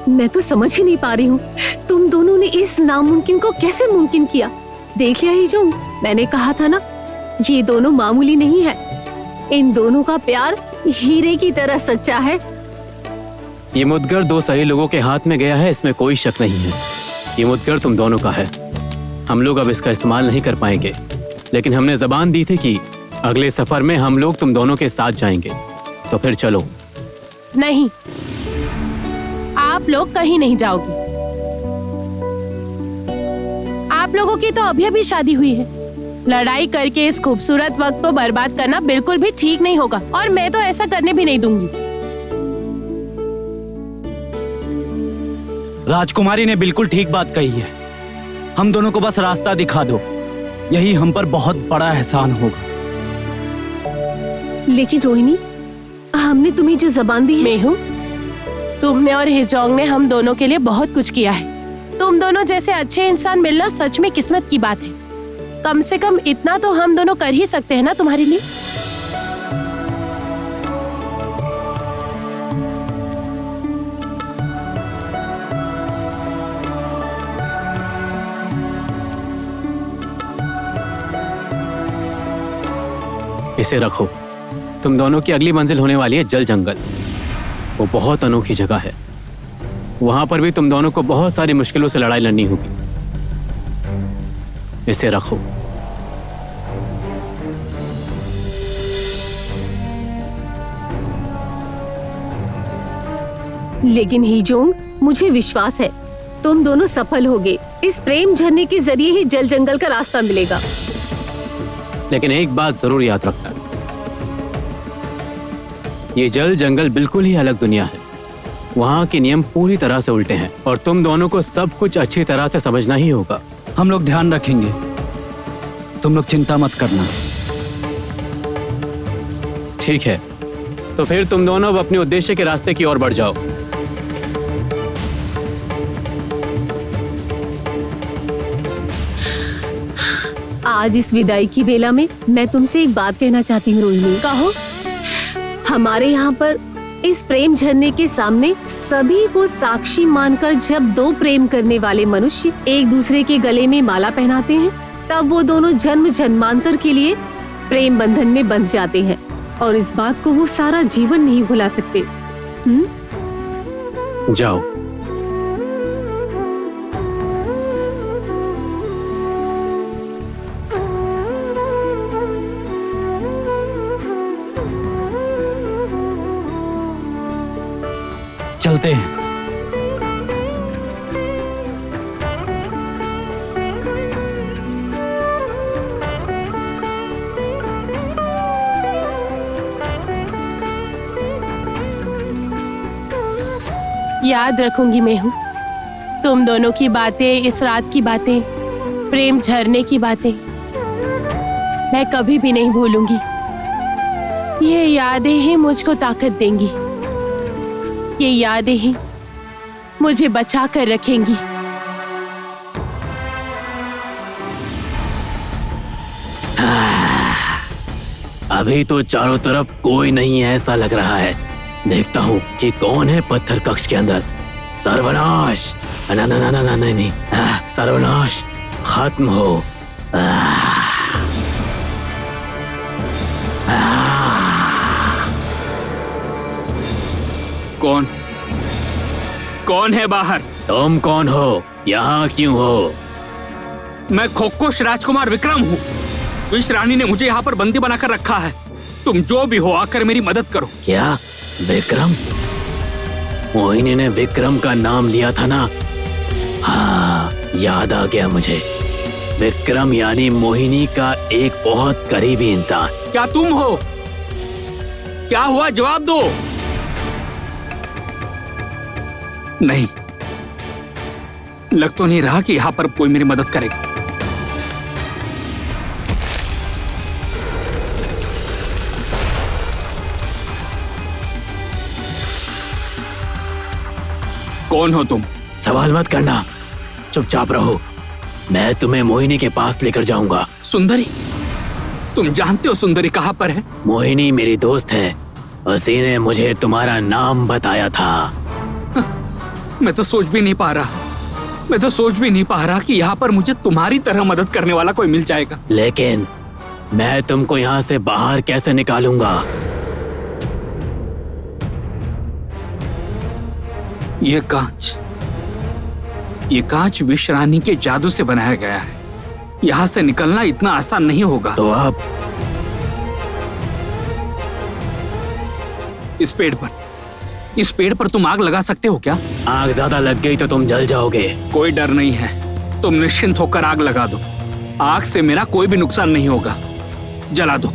मैं तो समझ ही नहीं पा रही हूँ तुम दोनों ने इस नामुमकिन को कैसे मुमकिन किया। देख लिया ही जो मैंने कहा था ना, ये दोनों मामूली नहीं है। इन दोनों का प्यार हीरे की तरह सच्चा है। ये मुद्गर दो सही लोगों के हाथ में गया है, इसमें कोई शक नहीं है। ये मुद्गर तुम दोनों का है। हम लोग अब इसका इस्तेमाल नहीं कर पाएंगे, लेकिन हमने जबान दी थी कि अगले सफर में हम लोग तुम दोनों के साथ जाएंगे। तो फिर चलो। नहीं, आप लोग कहीं नहीं जाओगे। आप लोगों की तो अभी अभी शादी हुई है। लड़ाई करके इस खूबसूरत वक्त को बर्बाद करना बिल्कुल भी ठीक नहीं होगा, और मैं तो ऐसा करने भी नहीं दूंगी। राजकुमारी ने बिल्कुल ठीक बात कही है। हम दोनों को बस रास्ता दिखा दो, यही हम पर बहुत बड़ा एहसान होगा। लेकिन रोहिणी, हमने तुम्हें जो जबान दी है। मेहू, तुमने और हिजोंग ने हम दोनों के लिए बहुत कुछ किया है। तुम दोनों जैसे अच्छे इंसान मिलना सच में किस्मत की बात है। कम से कम इतना तो हम दोनों कर ही सकते हैं ना तुम्हारे लिए। इसे रखो। तुम दोनों की अगली मंजिल होने वाली है जल जंगल। वो बहुत अनोखी जगह है। वहां पर भी तुम दोनों को बहुत सारी मुश्किलों से लड़ाई लड़नी होगी। इसे रखो। लेकिन हीजोंग, मुझे विश्वास है तुम दोनों सफल होगे। इस प्रेम झरने के जरिए ही जल जंगल का रास्ता मिलेगा। लेकिन एक बात जरूर याद रखना, ये जल जंगल बिल्कुल ही अलग दुनिया है। वहाँ के नियम पूरी तरह से उल्टे हैं और तुम दोनों को सब कुछ अच्छी तरह से समझना ही होगा। हम लोग ध्यान रखेंगे, तुम लोग चिंता मत करना। ठीक है, तो फिर तुम दोनों अब अपने उद्देश्य के रास्ते की ओर बढ़ जाओ। आज इस विदाई की बेला में मैं तुमसे एक बात कहना चाहती हूँ रोहिणी। कहो। हमारे यहाँ पर इस प्रेम झरने के सामने सभी को साक्षी मानकर जब दो प्रेम करने वाले मनुष्य एक दूसरे के गले में माला पहनाते हैं, तब वो दोनों जन्म जन्मांतर के लिए प्रेम बंधन में बंध जाते हैं और इस बात को वो सारा जीवन नहीं भुला सकते। जाओ। चलते हैं। याद रखूंगी मेहू, तुम दोनों की बातें, इस रात की बातें, प्रेम झरने की बातें मैं कभी भी नहीं भूलूंगी। ये यादें ही मुझको ताकत देंगी। ये यादें ही मुझे बचा कर रखेंगी। अभी तो चारों तरफ कोई नहीं है ऐसा लग रहा है। देखता हूँ कि कौन है पत्थर कक्ष के अंदर। सर्वनाश! ना ना ना ना ना नहीं, सर्वनाश खत्म हो। कौन है बाहर? तुम कौन हो? यहाँ क्यों हो? मैं खोकोश राजकुमार विक्रम हूँ। विष रानी ने मुझे यहाँ पर बंदी बनाकर रखा है। तुम जो भी हो आकर मेरी मदद करो। क्या विक्रम? मोहिनी ने विक्रम का नाम लिया था ना? हाँ, याद आ गया मुझे। विक्रम यानी मोहिनी का एक बहुत करीबी इंसान। क्या तुम हो? क्या हुआ, जवाब दो। नहीं, लग तो नहीं रहा कि यहाँ पर कोई मेरी मदद करेगा। कौन हो तुम? सवाल मत करना, चुपचाप रहो। मैं तुम्हें मोहिनी के पास लेकर जाऊंगा। सुंदरी? तुम जानते हो सुंदरी कहाँ पर है? मोहिनी मेरी दोस्त है, उसी ने मुझे तुम्हारा नाम बताया था। मैं तो सोच भी नहीं पा रहा कि यहाँ पर मुझे तुम्हारी तरह मदद करने वाला कोई मिल जाएगा। लेकिन मैं तुमको यहाँ से बाहर कैसे निकालूंगा? ये कांच विष रानी के जादू से बनाया गया है। यहाँ से निकलना इतना आसान नहीं होगा। तो अब इस पेड़ पर तुम आग लगा सकते हो क्या? आग ज्यादा लग गई तो तुम जल जाओगे। कोई डर नहीं है, तुम निश्चिंत होकर आग लगा दो। आग से मेरा कोई भी नुकसान नहीं होगा, जला दो।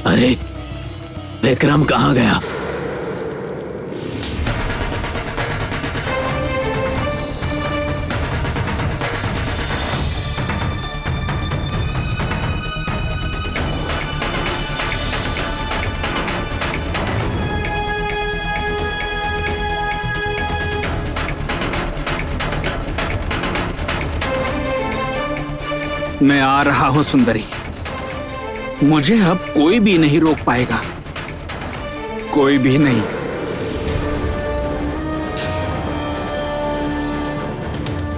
अरे विक्रम कहाँ गया? मैं आ रहा हूं सुंदरी, मुझे अब कोई भी नहीं रोक पाएगा, कोई भी नहीं।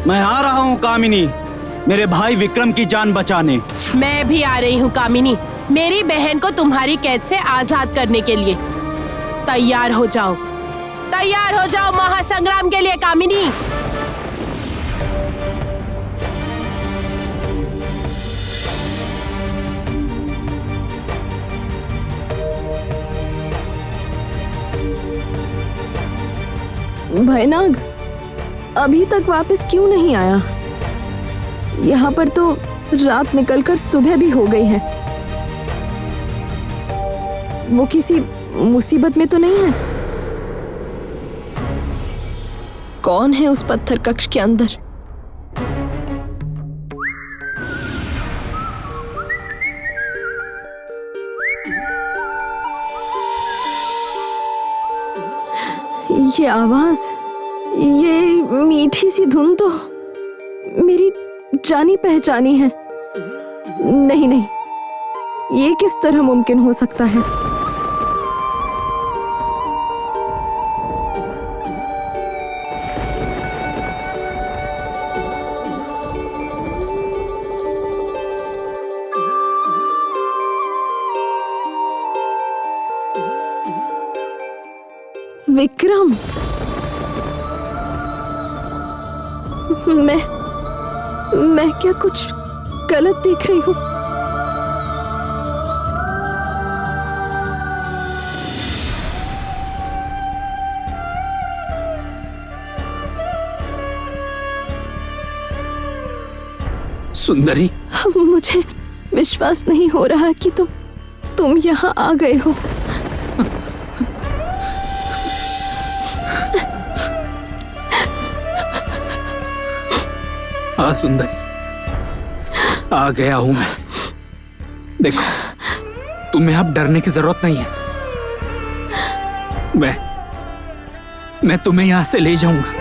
मैं आ रहा हूँ कामिनी, मेरे भाई विक्रम की जान बचाने। मैं भी आ रही हूँ कामिनी, मेरी बहन को तुम्हारी कैद से आजाद करने के लिए। तैयार हो जाओ महासंग्राम के लिए कामिनी। भयनाग अभी तक वापस क्यों नहीं आया? यहाँ पर तो रात निकलकर सुबह भी हो गई है। वो किसी मुसीबत में तो नहीं है? कौन है उस पत्थर कक्ष के अंदर? ये आवाज, ये मीठी सी धुन तो मेरी जानी पहचानी है। नहीं नहीं, ये किस तरह मुमकिन हो सकता है? विक्रम, मैं क्या कुछ गलत देख रही हूँ? सुंदरी, मुझे विश्वास नहीं हो रहा कि तुम यहाँ आ गए हो। हाँ सुंदरी, आ गया हूं मैं। देखो, तुम्हें अब डरने की जरूरत नहीं है। मैं तुम्हें यहां से ले जाऊंगा।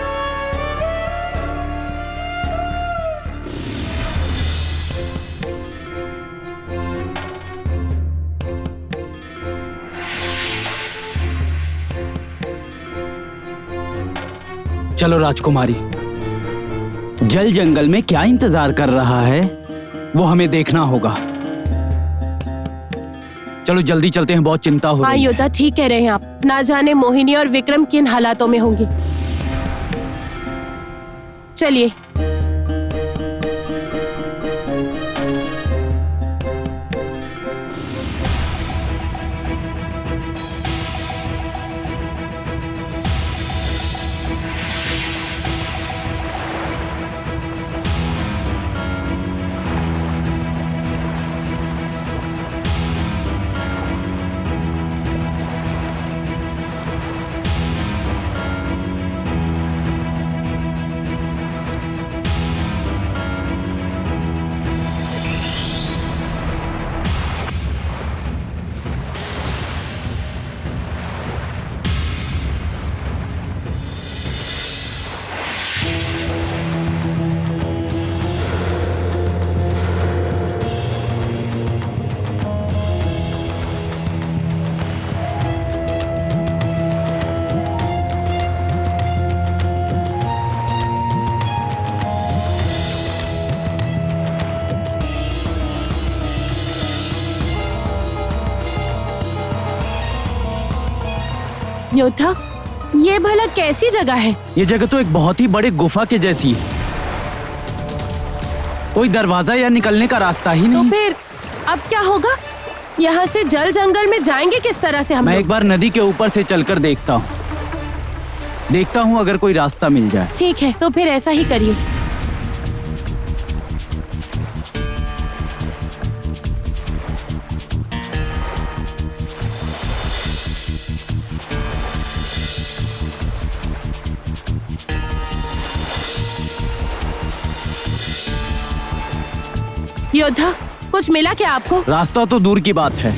चलो राजकुमारी, जल जंगल में क्या इंतजार कर रहा है वो हमें देखना होगा। चलो जल्दी चलते हैं, बहुत चिंता हो हाँ रही है। योद्धा, ठीक कह रहे हैं आप। ना जाने मोहिनी और विक्रम किन हालातों में होंगे। चलिए। योद्धा, ये भला कैसी जगह है? ये जगह तो एक बहुत ही बड़े गुफा के जैसी है। कोई दरवाजा या निकलने का रास्ता ही तो नहीं। फिर अब क्या होगा? यहाँ से जल जंगल में जाएंगे किस तरह से हम मैं लोग? एक बार नदी के ऊपर से चलकर देखता हूँ अगर कोई रास्ता मिल जाए। ठीक है, तो फिर ऐसा ही करिए। योद्धा, कुछ मिला क्या आपको? रास्ता तो दूर की बात है,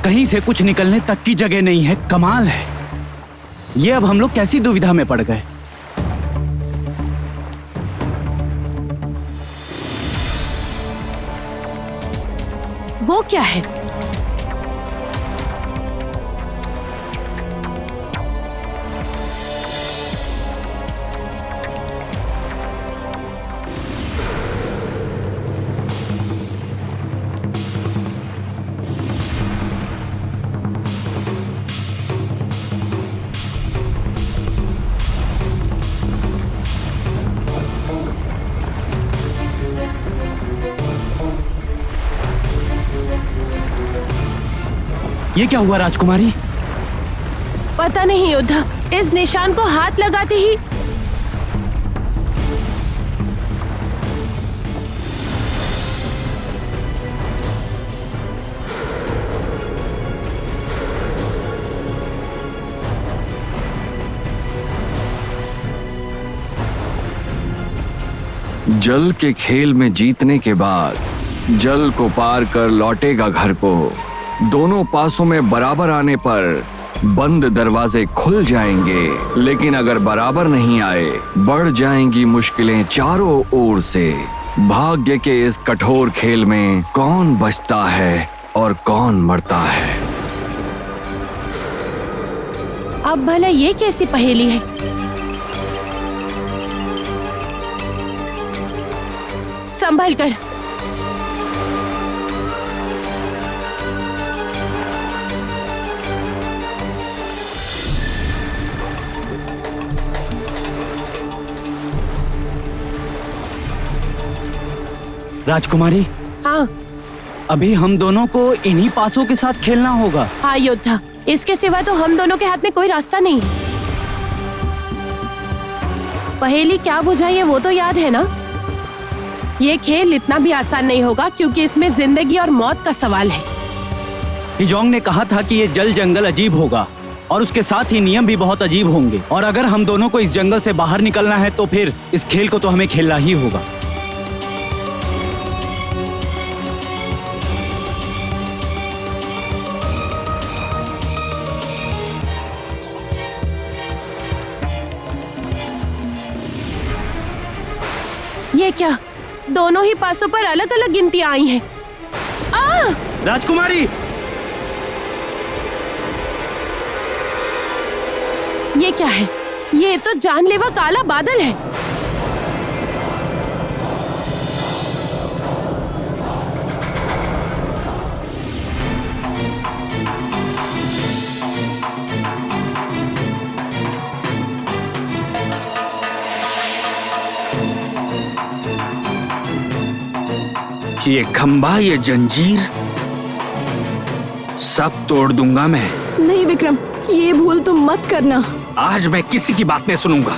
कहीं से कुछ निकलने तक की जगह नहीं है। कमाल है, ये अब हम लोग कैसी दुविधा में पड़ गए। वो क्या है? ये क्या हुआ राजकुमारी? पता नहीं योद्धा, इस निशान को हाथ लगाते ही जल के खेल में जीतने के बाद जल को पार कर लौटेगा घर को। दोनों पासों में बराबर आने पर बंद दरवाजे खुल जाएंगे, लेकिन अगर बराबर नहीं आए बढ़ जाएंगी मुश्किलें चारों ओर से। भाग्य के इस कठोर खेल में कौन बचता है और कौन मरता है? अब भला ये कैसी पहेली है? संभल कर। राजकुमारी, हाँ अभी हम दोनों को इन्हीं पासों के साथ खेलना होगा। हाँ योद्धा, इसके सिवा तो हम दोनों के हाथ में कोई रास्ता नहीं। पहेली क्या बुझाई है वो तो याद है ना? ये खेल इतना भी आसान नहीं होगा क्योंकि इसमें जिंदगी और मौत का सवाल है। हिजोंग ने कहा था कि ये जल जंगल अजीब होगा और उसके साथ ही नियम भी बहुत अजीब होंगे, और अगर हम दोनों को इस जंगल से बाहर निकलना है तो फिर इस खेल को तो हमें खेलना ही होगा। ये क्या? दोनों ही पासों पर अलग अलग गिनतियां आई हैं। राजकुमारी, ये क्या है? ये तो जानलेवा काला बादल है। ये खंबा, ये जंजीर सब तोड़ दूंगा मैं। नहीं विक्रम, ये भूल तुम मत करना। आज मैं किसी की बात नहीं सुनूंगा।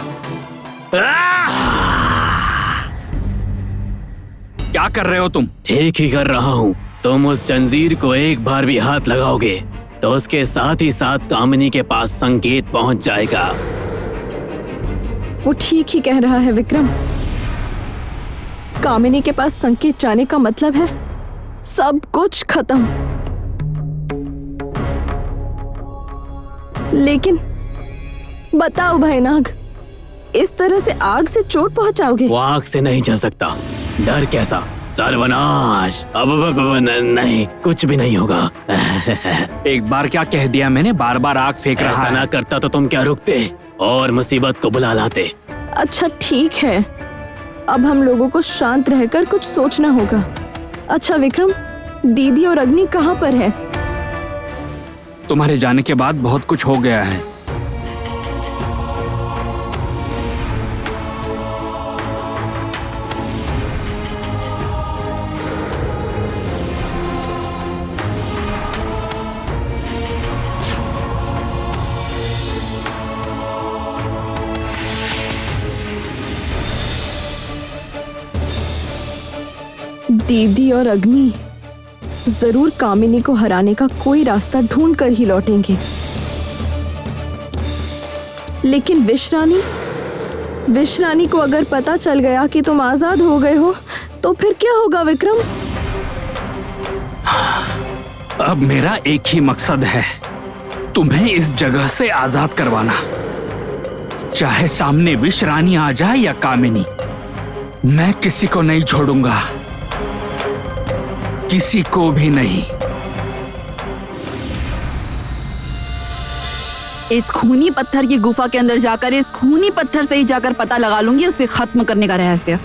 क्या कर रहे हो तुम? ठीक ही कर रहा हूँ। तुम उस जंजीर को एक बार भी हाथ लगाओगे तो उसके साथ ही साथ कामिनी के पास संकेत पहुंच जाएगा। वो ठीक ही कह रहा है विक्रम। कामिनी के पास संकेत जाने का मतलब है सब कुछ खत्म। लेकिन बताओ भाई नाग, इस तरह से आग से चोट पहुंचाओगे? वो आग से नहीं जल सकता। डर कैसा? सर्वनाश। अब नहीं, कुछ भी नहीं होगा। एक बार क्या कह दिया मैंने? बार बार आग फेंक रहा ऐसा है। ना करता तो तुम क्या रुकते और मुसीबत को बुला लाते। अच्छा ठीक है, अब हम लोगों को शांत रहकर कुछ सोचना होगा। अच्छा विक्रम, दीदी और अग्नि कहाँ पर है? तुम्हारे जाने के बाद बहुत कुछ हो गया है। दीदी और अग्नि जरूर कामिनी को हराने का कोई रास्ता ढूंढ कर ही लौटेंगे, लेकिन विश रानी को अगर पता चल गया कि तुम आजाद हो गए हो तो फिर क्या होगा विक्रम? अब मेरा एक ही मकसद है, तुम्हें इस जगह से आजाद करवाना। चाहे सामने विश रानी आ जाए या कामिनी, मैं किसी को नहीं छोड़ूंगा, किसी को भी नहीं। इस खूनी पत्थर की गुफा के अंदर जाकर इस खूनी पत्थर से ही जाकर पता लगा लूंगी उसे खत्म करने का रहस्य।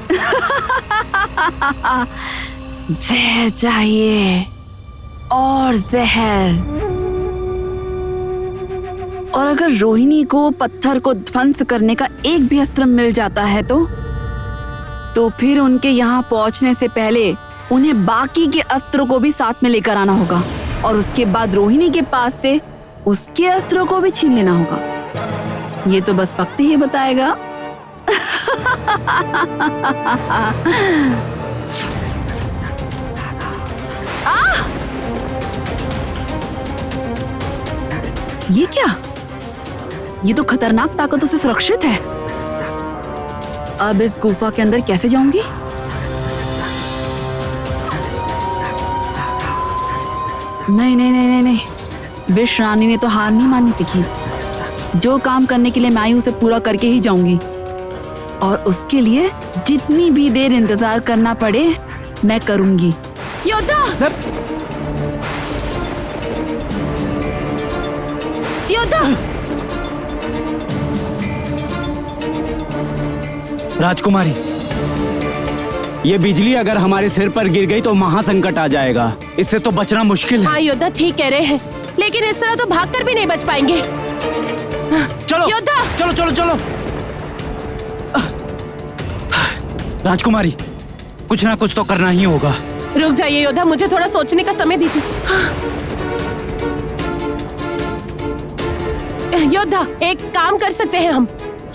जहर चाहिए और जहर। और अगर रोहिणी को पत्थर को ध्वंस करने का एक भी अस्त्र मिल जाता है तो फिर उनके यहाँ पहुंचने से पहले उन्हें बाकी के अस्त्रों को भी साथ में लेकर आना होगा और उसके बाद रोहिणी के पास से उसके अस्त्रों को भी छीन लेना होगा। ये तो बस वक्त ही बताएगा। ये क्या? ये तो खतरनाक ताकतों से सुरक्षित है। अब इस गुफा के अंदर कैसे जाऊंगी? नहीं नहीं नहीं नहीं नहीं, विश रानी ने तो हार नहीं माननी सीखी। जो काम करने के लिए मैं आई उसे पूरा करके ही जाऊंगी और उसके लिए जितनी भी देर इंतजार करना पड़े मैं करूंगी। योद्धा! योद्धा! राजकुमारी, ये बिजली अगर हमारे सिर पर गिर गई तो महासंकट आ जाएगा। इससे तो बचना मुश्किल है। हाँ योद्धा ठीक कह रहे हैं, लेकिन इस तरह तो भागकर भी नहीं बच पाएंगे। चलो योद्धा! चलो चलो चलो। राजकुमारी, कुछ ना कुछ तो करना ही होगा। रुक जाइए योद्धा, मुझे थोड़ा सोचने का समय दीजिए। योद्धा, एक काम कर सकते हैं हम।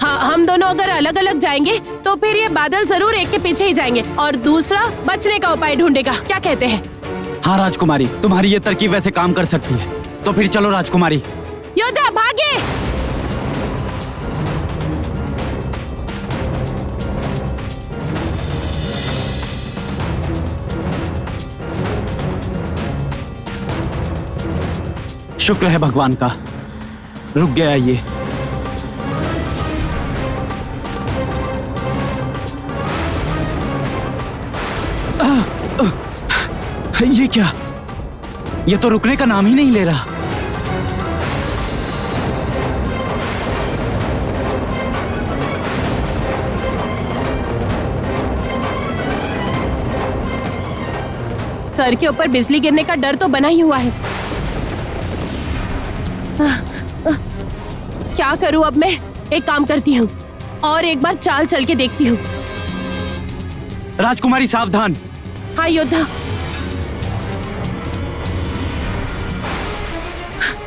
हाँ, हम दोनों अगर अलग अलग जाएंगे तो फिर ये बादल जरूर एक के पीछे ही जाएंगे और दूसरा बचने का उपाय ढूंढेगा। क्या कहते हैं? हाँ राजकुमारी, तुम्हारी ये तरकीब वैसे काम कर सकती है। तो फिर चलो राजकुमारी। योद्धा भागे! शुक्र है भगवान का, रुक गया ये। ये क्या? ये तो रुकने का नाम ही नहीं ले रहा। सर के ऊपर बिजली गिरने का डर तो बना ही हुआ है। क्या करूं अब मैं? एक काम करती हूँ और एक बार चाल चल के देखती हूँ। राजकुमारी सावधान। हाँ योद्धा।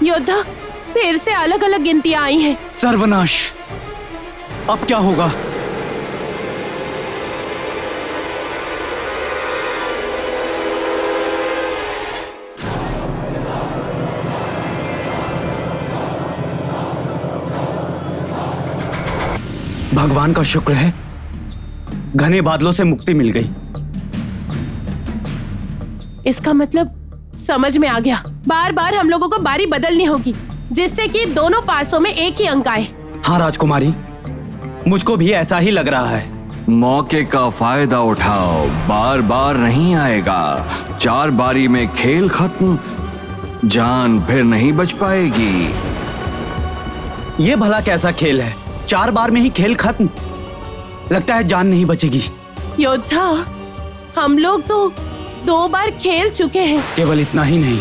योद्धा, फिर से अलग अलग गिनतियां आई हैं। सर्वनाश, अब क्या होगा? भगवान का शुक्र है, घने बादलों से मुक्ति मिल गई। इसका मतलब समझ में आ गया। बार बार हम लोगों को बारी बदलनी होगी जिससे कि दोनों पासों में एक ही अंक आए। हाँ राजकुमारी, मुझको भी ऐसा ही लग रहा है। मौके का फायदा उठाओ, बार बार नहीं आएगा। 4 बारी में खेल खत्म, जान फिर नहीं बच पाएगी। ये भला कैसा खेल है? 4 बार में ही खेल खत्म? लगता है जान नहीं बचेगी। योद्धा, हम लोग तो 2 बार खेल चुके हैं। केवल इतना ही नहीं,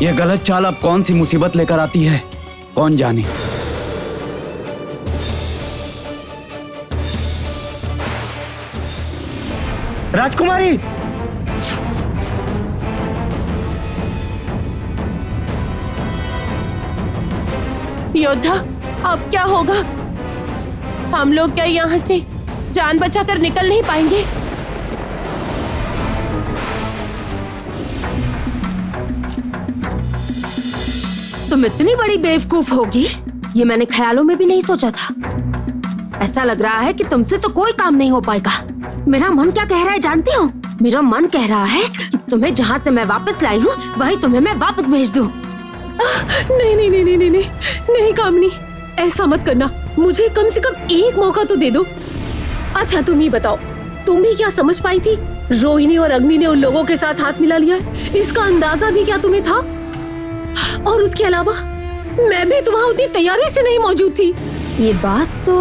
ये गलत चाल अब कौन सी मुसीबत लेकर आती है, कौन जाने। राजकुमारी! योद्धा, अब क्या होगा? हम लोग क्या यहाँ से जान बचाकर निकल नहीं पाएंगे? तुम इतनी बड़ी बेवकूफ होगी, ये मैंने ख्यालों में भी नहीं सोचा था। ऐसा लग रहा है कि तुमसे तो कोई काम नहीं हो पाएगा। मेरा मन क्या कह रहा है जानती हो? मेरा मन कह रहा है कि तुम्हें जहाँ से मैं वापस लाई हूँ वहीं तुम्हें मैं वापस भेज दूँ। नहीं नहीं नहीं नहीं नहीं नहीं नहीं कामनी, ऐसा मत करना। मुझे कम से कम एक मौका तो दे दो। अच्छा तुम ही बताओ, तुम ही क्या समझ पाई थी रोहिणी और अग्नि ने उन लोगों के साथ हाथ मिला लिया है? इसका अंदाजा भी क्या तुम्हें था? और उसके अलावा मैं भी तुम्हारी उतनी तैयारी से नहीं मौजूद थी। ये बात तो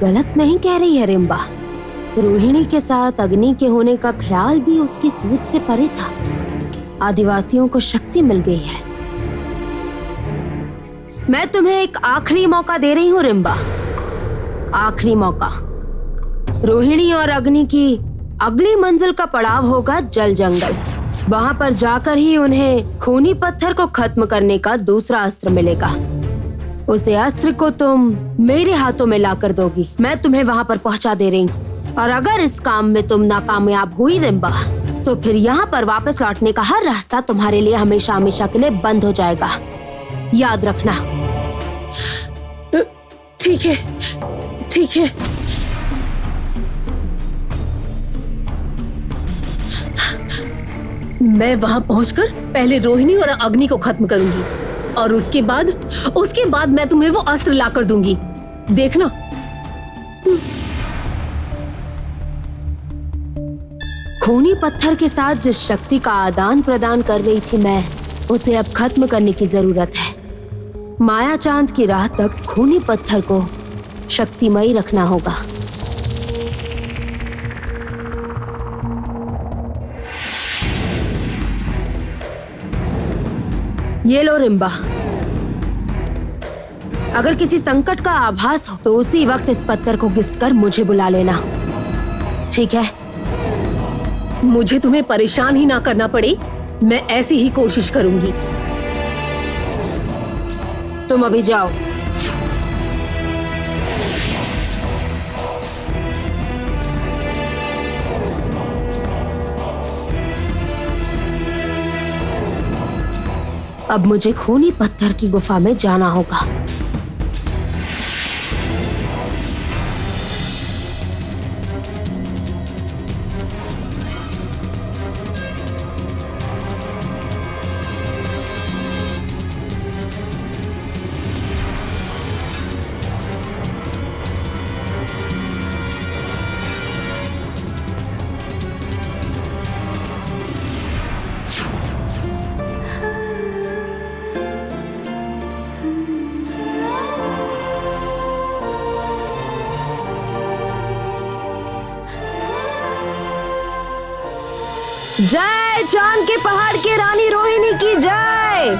गलत नहीं कह रही है रिम्बा। रोहिणी के साथ अग्नि के होने का ख्याल भी उसकी सोच से परे था। आदिवासियों को शक्ति मिल गई है। मैं तुम्हें एक आखिरी मौका दे रही हूँ रिम्बा, आखिरी मौका। रोहिणी और अग्नि की अगली मंजिल का पड़ाव होगा जल जंगल। वहाँ पर जाकर ही उन्हें खूनी पत्थर को खत्म करने का दूसरा अस्त्र मिलेगा। उसे अस्त्र को तुम मेरे हाथों में लाकर दोगी। मैं तुम्हें वहाँ पर पहुँचा दे रही हूँ। और अगर इस काम में तुम नाकामयाब हुई रिम्बा, तो फिर यहाँ पर वापस लौटने का हर रास्ता तुम्हारे लिए हमेशा हमेशा के लिए बंद हो जाएगा। याद रखना। ठीक है, ठीक है। मैं वहां पहुंचकर पहले रोहिणी और अग्नि को खत्म करूंगी और उसके बाद मैं तुम्हें वो अस्त्र लाकर दूंगी, देखना। खूनी पत्थर के साथ जिस शक्ति का आदान प्रदान कर रही थी मैं, उसे अब खत्म करने की जरूरत है। माया चांद की राह तक खूनी पत्थर को शक्तिमयी रखना होगा। ये लो रिम्बा, अगर किसी संकट का आभास हो तो उसी वक्त इस पत्थर को घिसकर मुझे बुला लेना, ठीक है? मुझे तुम्हें परेशान ही ना करना पड़े, मैं ऐसी ही कोशिश करूंगी। तुम अभी जाओ। अब मुझे खूनी पत्थर की गुफा में जाना होगा। जय चांद के पहाड़ की रानी रोहिणी की जय।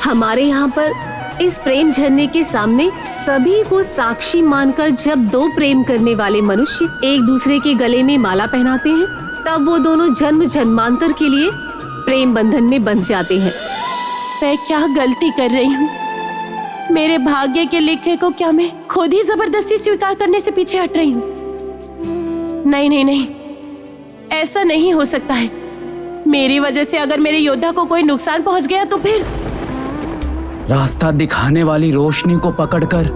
हमारे यहाँ पर इस प्रेम झरने के सामने सभी को साक्षी मानकर जब दो प्रेम करने वाले मनुष्य एक दूसरे के गले में माला पहनाते हैं, तब वो दोनों जन्म जन्मांतर के लिए प्रेम बंधन में बंध जाते हैं। मैं क्या गलती कर रही हूँ? मेरे भाग्य के लिखे को क्या मैं खुद ही जबरदस्ती स्वीकार करने से पीछे हट रही हूँ? नहीं नहीं नहीं, ऐसा नहीं हो सकता है। मेरी वजह से अगर मेरे योद्धा को कोई नुकसान पहुंच गया तो फिर रास्ता दिखाने वाली रोशनी को पकड़कर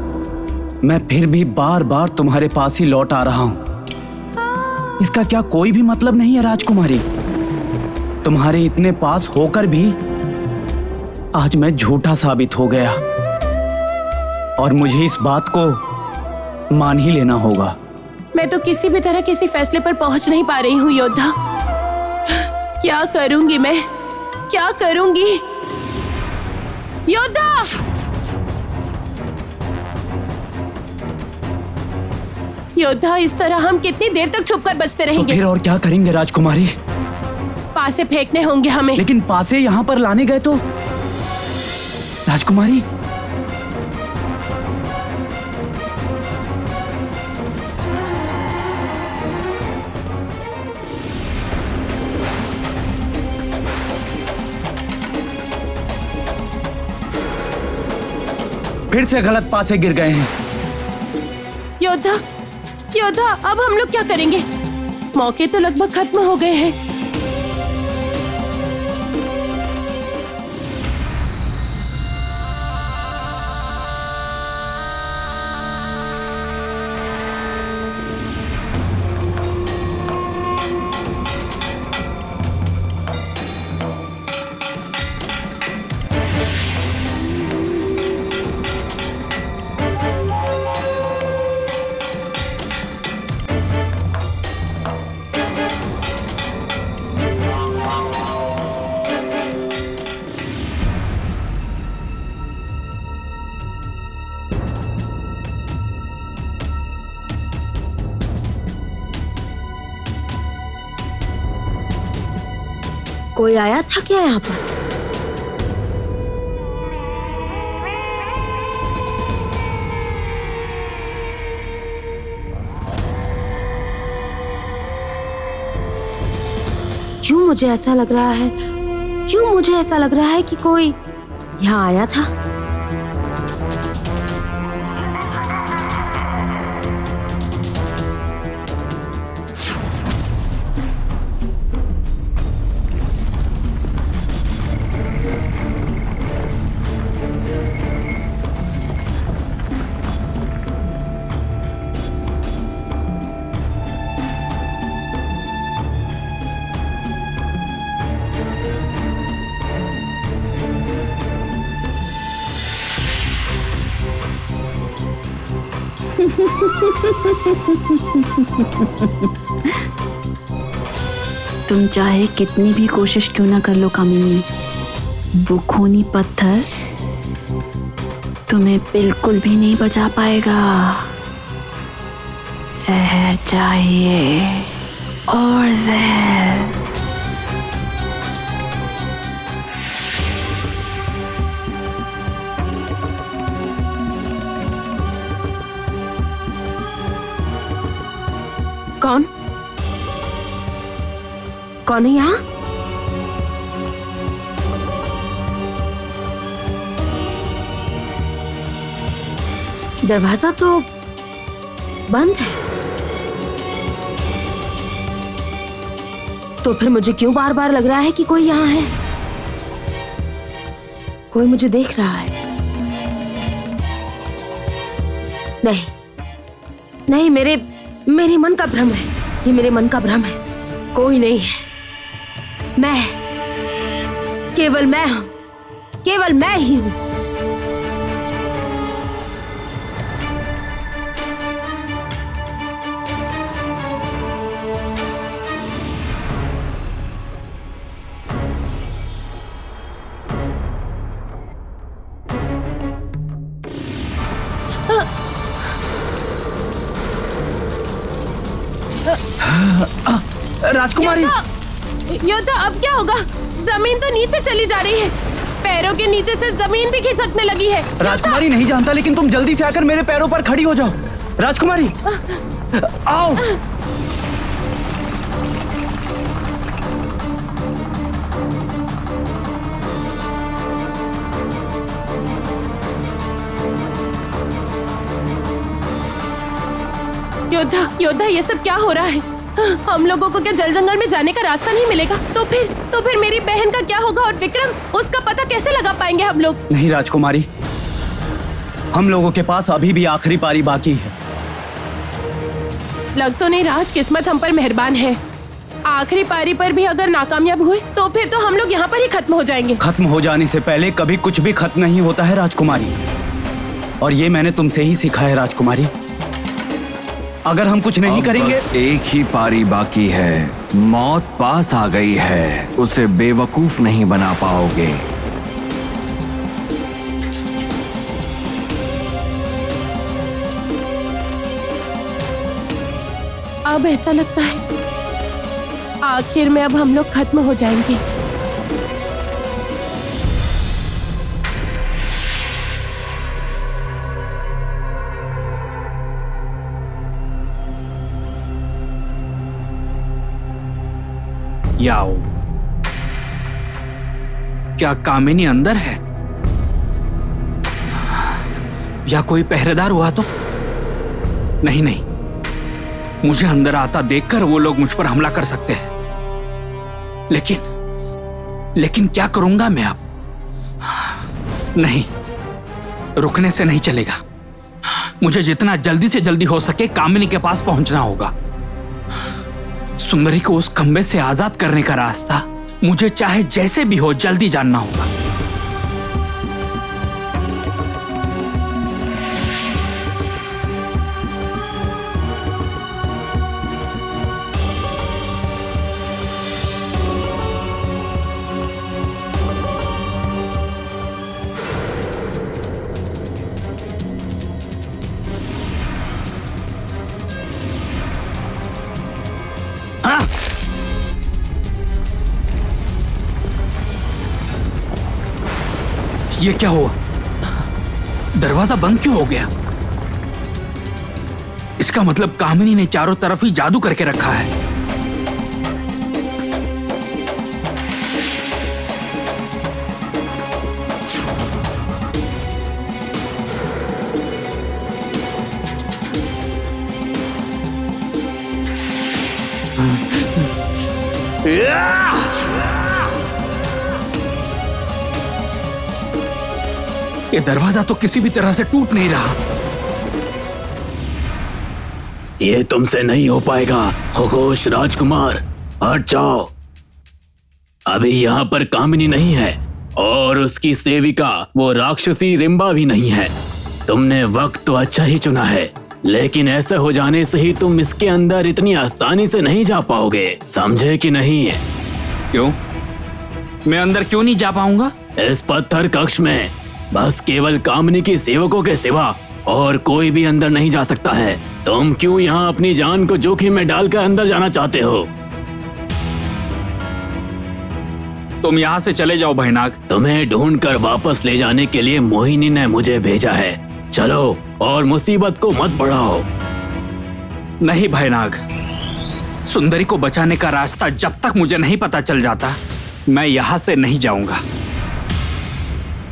मैं फिर भी बार बार तुम्हारे पास ही लौट आ रहा हूँ। इसका क्या कोई भी मतलब नहीं है राजकुमारी? तुम्हारे इतने पास होकर भी आज मैं झूठा साबित हो गया और मुझे इस बात को मान ही लेना होगा। मैं तो किसी भी तरह किसी फैसले पर पहुंच नहीं पा रही हूँ योद्धा। क्या करूंगी मैं, क्या करूंगी योद्धा? योद्धा, इस तरह हम कितनी देर तक छुपकर बचते तो रहेंगे? फिर और क्या करेंगे राजकुमारी? पासे फेंकने होंगे हमें। लेकिन पासे यहाँ पर लाने गए तो राजकुमारी। फिर से गलत पासे गिर गए हैं। योद्धा, योद्धा, अब हम लोग क्या करेंगे? मौके तो लगभग खत्म हो गए हैं। कोई आया था क्या यहाँ पर? क्यों मुझे ऐसा लग रहा है, क्यों मुझे ऐसा लग रहा है कि कोई यहाँ आया था? तुम चाहे कितनी भी कोशिश क्यों ना कर लो कामिनी, वो खूनी पत्थर तुम्हें बिल्कुल भी नहीं बचा पाएगा। जहर चाहिए और जहर। कौन कौन है यहाँ? दरवाजा तो बंद है, तो फिर मुझे क्यों बार बार लग रहा है कि कोई यहाँ है? कोई मुझे देख रहा है। नहीं नहीं, मेरे मन का भ्रम है, ये मेरे मन का भ्रम है। कोई नहीं है, मैं, केवल मैं हूं, केवल मैं ही हूं। राजकुमारी, योद्धा, अब क्या होगा? जमीन तो नीचे चली जा रही है, पैरों के नीचे से जमीन भी खिसकने लगी है। राजकुमारी नहीं जानता, लेकिन तुम जल्दी से आकर मेरे पैरों पर खड़ी हो जाओ। राजकुमारी, आओ। योद्धा, योद्धा, ये सब क्या हो रहा है? हम लोगों को क्या जल जंगल में जाने का रास्ता नहीं मिलेगा? तो फिर मेरी बहन का क्या होगा? और विक्रम, उसका पता कैसे लगा पाएंगे हम लोग? नहीं राजकुमारी, हम लोगों के पास अभी भी आखिरी पारी बाकी है। लग तो नहीं रहा किस्मत हम पर मेहरबान है। आखिरी पारी पर भी अगर नाकामयाब हुए तो फिर तो हम लोग यहाँ पर ही खत्म हो जाएंगे। खत्म हो जाने से पहले कभी कुछ भी खत्म नहीं होता है राजकुमारी, और ये मैंने तुमसे ही सीखा है राजकुमारी। अगर हम कुछ नहीं करेंगे। एक ही पारी बाकी है, मौत पास आ गई है, उसे बेवकूफ नहीं बना पाओगे। अब ऐसा लगता है आखिर में अब हम लोग खत्म हो जाएंगे। याओ, क्या कामिनी अंदर है या कोई पहरेदार हुआ तो नहीं? नहीं, मुझे अंदर आता देखकर वो लोग मुझ पर हमला कर सकते हैं, लेकिन क्या करूंगा मैं अब? नहीं, रुकने से नहीं चलेगा। मुझे जितना जल्दी से जल्दी हो सके कामिनी के पास पहुंचना होगा। सुंदरी को उस खंबे से आजाद करने का रास्ता मुझे चाहे जैसे भी हो जल्दी जानना होगा। ये क्या हुआ? दरवाजा बंद क्यों हो गया? इसका मतलब कामिनी ने चारों तरफ ही जादू करके रखा है। ये दरवाजा तो किसी भी तरह से टूट नहीं रहा। ये तुमसे नहीं हो पाएगा खरगोश राजकुमार, हट जाओ। अभी यहाँ पर कामिनी नहीं है और उसकी सेविका वो राक्षसी रिम्बा भी नहीं है। तुमने वक्त तो अच्छा ही चुना है, लेकिन ऐसा हो जाने से ही तुम इसके अंदर इतनी आसानी से नहीं जा पाओगे, समझे कि नहीं? क्यों? मैं अंदर क्यों नहीं जा पाऊंगा? इस पत्थर कक्ष में बस केवल कामिनी के सेवकों के सिवा और कोई भी अंदर नहीं जा सकता है। तुम क्यों यहाँ अपनी जान को जोखिम में डालकर अंदर जाना चाहते हो? तुम यहाँ से चले जाओ भाईनाग। तुम्हें ढूंढकर वापस ले जाने के लिए मोहिनी ने मुझे भेजा है। चलो और मुसीबत को मत बढ़ाओ। नहीं भाईनाग, सुंदरी को बचाने का रास्ता जब तक मुझे नहीं पता चल जाता मैं यहाँ से नहीं जाऊंगा,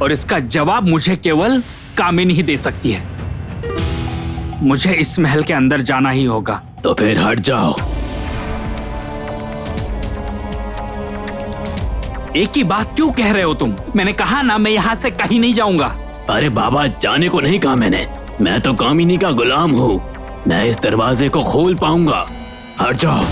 और इसका जवाब मुझे केवल कामिनी ही दे सकती है। मुझे इस महल के अंदर जाना ही होगा। तो फिर हट जाओ। एक ही बात क्यों कह रहे हो तुम? मैंने कहा ना मैं यहाँ से कहीं नहीं जाऊंगा। अरे बाबा, जाने को नहीं कहा मैंने। मैं तो कामिनी का गुलाम हूँ। मैं इस दरवाजे को खोल पाऊंगा। हट जाओ।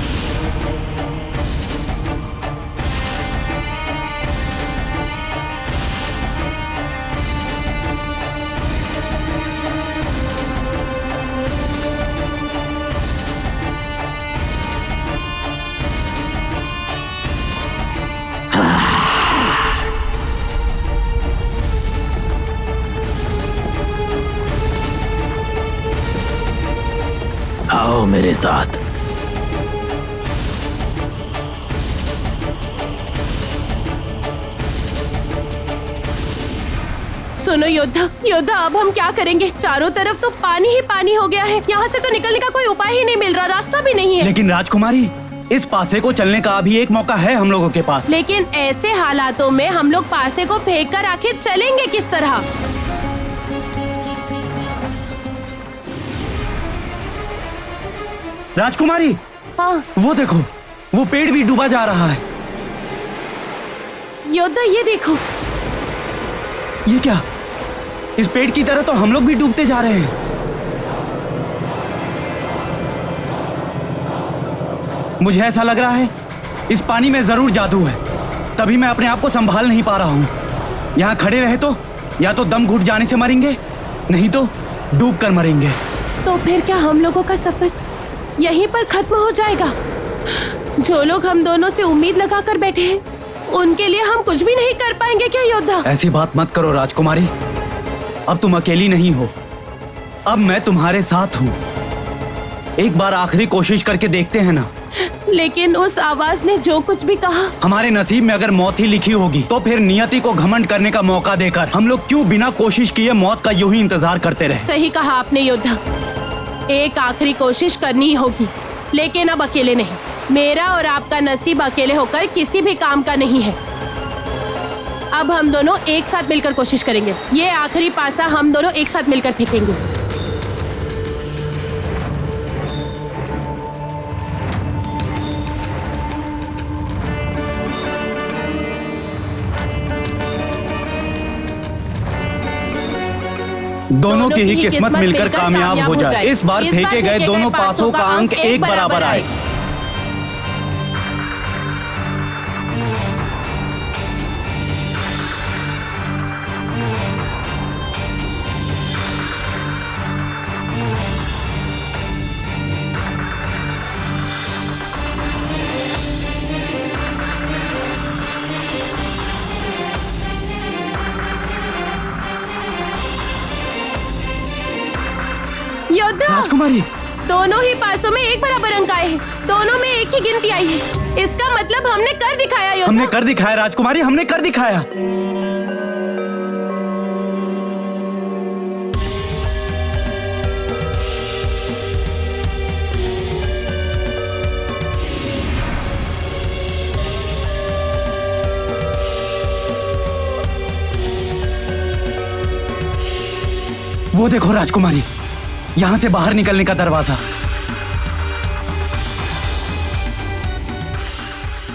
आओ मेरे साथ। सुनो योद्धा, अब हम क्या करेंगे? चारों तरफ तो पानी ही पानी हो गया है। यहाँ से तो निकलने का कोई उपाय ही नहीं मिल रहा, रास्ता भी नहीं है। लेकिन राजकुमारी, इस पासे को चलने का अभी एक मौका है हम लोगों के पास। लेकिन ऐसे हालातों में हम लोग पासे को फेंक कर आखिर चलेंगे किस तरह? राजकुमारी, हाँ वो देखो, वो पेड़ भी डूबा जा रहा है। योद्धा, ये देखो। ये क्या? इस पेड़ की तरह तो हम लोग भी डूबते जा रहे हैं। मुझे ऐसा लग रहा है इस पानी में जरूर जादू है, तभी मैं अपने आप को संभाल नहीं पा रहा हूँ। यहाँ खड़े रहे तो या तो दम घुट जाने से मरेंगे, नहीं तो डूब कर मरेंगे। तो फिर क्या हम लोगों का सफर यहीं पर खत्म हो जाएगा? जो लोग हम दोनों से उम्मीद लगाकर बैठे हैं, उनके लिए हम कुछ भी नहीं कर पाएंगे क्या योद्धा? ऐसी बात मत करो राजकुमारी। अब तुम अकेली नहीं हो, अब मैं तुम्हारे साथ हूँ। एक बार आखिरी कोशिश करके देखते हैं ना। लेकिन उस आवाज ने जो कुछ भी कहा, हमारे नसीब में अगर मौत ही लिखी होगी तो फिर नियति को घमंड करने का मौका देकर हम लोग क्यों बिना कोशिश किए मौत का यूं ही इंतजार करते रहे। सही कहा आपने योद्धा, एक आखिरी कोशिश करनी ही होगी, लेकिन अब अकेले नहीं। मेरा और आपका नसीब अकेले होकर किसी भी काम का नहीं है। अब हम दोनों एक साथ मिलकर कोशिश करेंगे। ये आखिरी पासा हम दोनों एक साथ मिलकर फेंकेंगे। दोनों की ही किस्मत मिलकर कामयाब हो जाए। इस बार फेंके गए दोनों पासों का अंक एक बराबर आए। योद्धा, राजकुमारी, दोनों ही पासों में एक बराबर अंक आए हैं। दोनों में एक ही गिनती आई है। इसका मतलब हमने कर दिखाया योद्धा। हमने कर दिखाया राजकुमारी, हमने कर दिखाया। वो देखो राजकुमारी, यहाँ से बाहर निकलने का दरवाजा।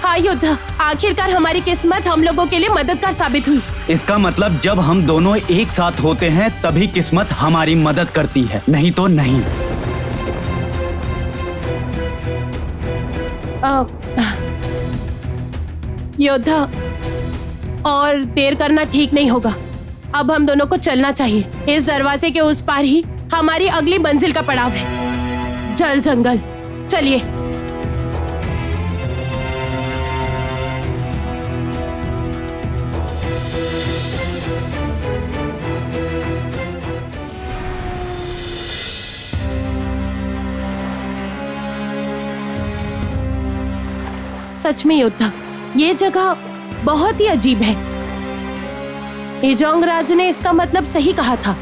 हाँ योद्धा, आखिरकार हमारी किस्मत हम लोगों के लिए मददगार साबित हुई। इसका मतलब जब हम दोनों एक साथ होते हैं तभी किस्मत हमारी मदद करती है, नहीं तो नहीं। योद्धा, और देर करना ठीक नहीं होगा। अब हम दोनों को चलना चाहिए। इस दरवाजे के उस पार ही हमारी अगली मंजिल का पड़ाव है, जल जंगल। चलिए। सच में योद्धा, ये जगह बहुत ही अजीब है। एजोंग राज ने इसका मतलब सही कहा था।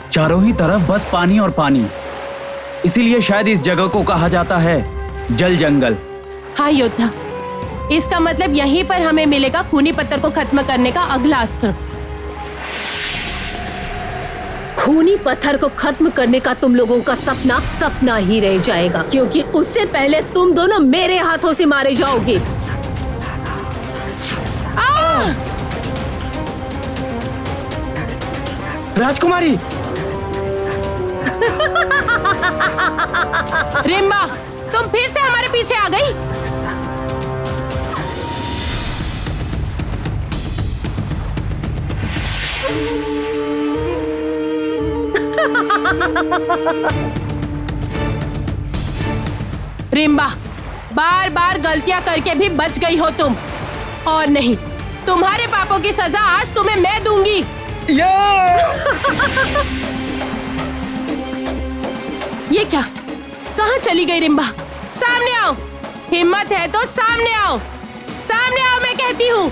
चारों ही तरफ बस पानी और पानी, इसीलिए शायद इस जगह को कहा जाता है जल जंगल। हाँ योद्धा, इसका मतलब यहीं पर हमें मिलेगा खूनी पत्थर को खत्म करने का अगला अस्त्र। खूनी पत्थर को खत्म करने का तुम लोगों का सपना सपना ही रह जाएगा, क्योंकि उससे पहले तुम दोनों मेरे हाथों से मारे जाओगे। राजकुमारी! रिम्बा, तुम फिर से हमारे पीछे आ गई। रिम्बा, बार बार गलतियां करके भी बच गई हो तुम। और नहीं, तुम्हारे पापों की सजा आज तुम्हें मैं दूंगी। ये क्या? कहाँ चली गई रिम्बा? सामने आओ, हिम्मत है तो सामने आओ, सामने आओ मैं कहती हूँ।